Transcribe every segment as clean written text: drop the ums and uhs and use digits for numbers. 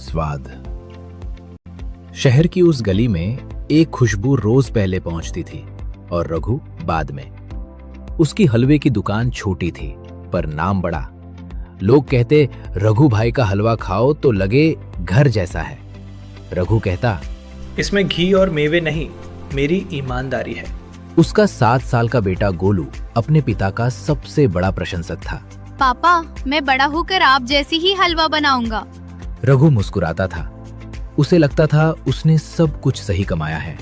स्वाद। शहर की उस गली में एक खुशबू रोज पहले पहुंचती थी और रघु बाद में। उसकी हलवे की दुकान छोटी थी पर नाम बड़ा। लोग कहते, रघु भाई का हलवा खाओ तो लगे घर जैसा है। रघु कहता, इसमें घी और मेवे नहीं, मेरी ईमानदारी है। उसका 7 साल का बेटा गोलू अपने पिता का सबसे बड़ा प्रशंसक था। पापा, मैं बड़ा होकर आप जैसी ही हलवा बनाऊंगा। रघु मुस्कुराता था। उसे लगता था उसने सब कुछ सही कमाया है।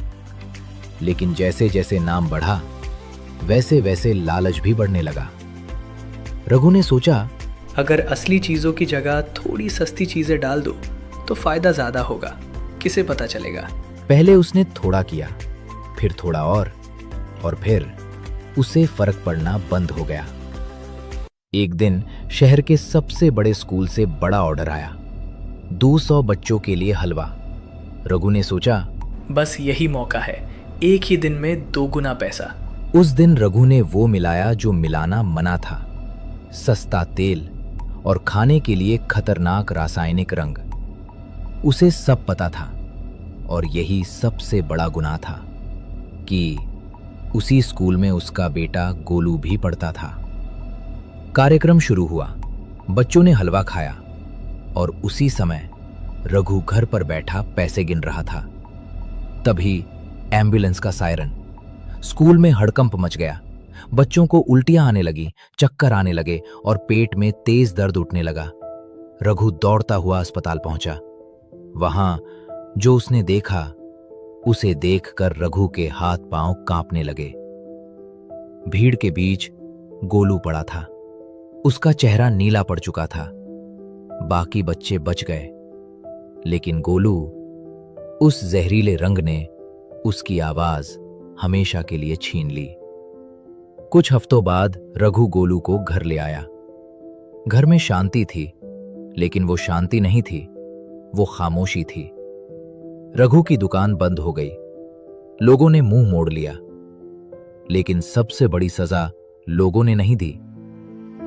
लेकिन जैसे जैसे नाम बढ़ा वैसे वैसे लालच भी बढ़ने लगा। रघु ने सोचा, अगर असली चीजों की जगह थोड़ी सस्ती चीजें डाल दो तो फायदा ज्यादा होगा। किसे पता चलेगा। पहले उसने थोड़ा किया, फिर थोड़ा और फिर उसे फर्क पड़ना बंद हो गया। एक दिन शहर के सबसे बड़े स्कूल से बड़ा ऑर्डर आया, 200 बच्चों के लिए हलवा। रघु ने सोचा, बस यही मौका है, एक ही दिन में 2 गुना पैसा। उस दिन रघु ने वो मिलाया जो मिलाना मना था, सस्ता तेल और खाने के लिए खतरनाक रासायनिक रंग। उसे सब पता था और यही सबसे बड़ा गुनाह था कि उसी स्कूल में उसका बेटा गोलू भी पढ़ता था। कार्यक्रम शुरू हुआ। बच्चों ने हलवा खाया और उसी समय रघु घर पर बैठा पैसे गिन रहा था। तभी एम्बुलेंस का सायरन। स्कूल में हड़कंप मच गया। बच्चों को उल्टियां आने लगी, चक्कर आने लगे और पेट में तेज दर्द उठने लगा। रघु दौड़ता हुआ अस्पताल पहुंचा। वहां जो उसने देखा, उसे देखकर रघु के हाथ पांव कांपने लगे। भीड़ के बीच गोलू पड़ा था। उसका चेहरा नीला पड़ चुका था। बाकी बच्चे बच गए, लेकिन गोलू, उस जहरीले रंग ने उसकी आवाज हमेशा के लिए छीन ली। कुछ हफ्तों बाद रघु गोलू को घर ले आया। घर में शांति थी, लेकिन वो शांति नहीं थी, वो खामोशी थी। रघु की दुकान बंद हो गई। लोगों ने मुंह मोड़ लिया। लेकिन सबसे बड़ी सजा लोगों ने नहीं दी।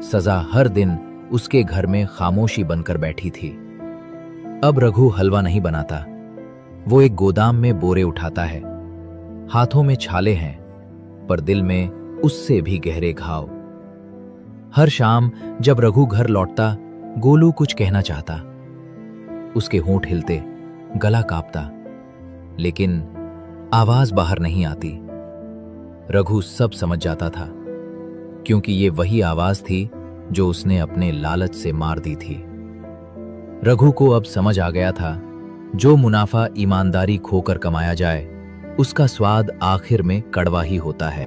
सजा हर दिन उसके घर में खामोशी बनकर बैठी थी। अब रघु हलवा नहीं बनाता। वो एक गोदाम में बोरे उठाता है। हाथों में छाले हैं, पर दिल में उससे भी गहरे घाव। हर शाम जब रघु घर लौटता, गोलू कुछ कहना चाहता। उसके होंठ हिलते, गला कांपता, लेकिन आवाज बाहर नहीं आती। रघु सब समझ जाता था, क्योंकि ये वही आवाज थी जो उसने अपने लालच से मार दी थी। रघु को अब समझ आ गया था, जो मुनाफा ईमानदारी खोकर कमाया जाए, उसका स्वाद आखिर में कड़वा ही होता है।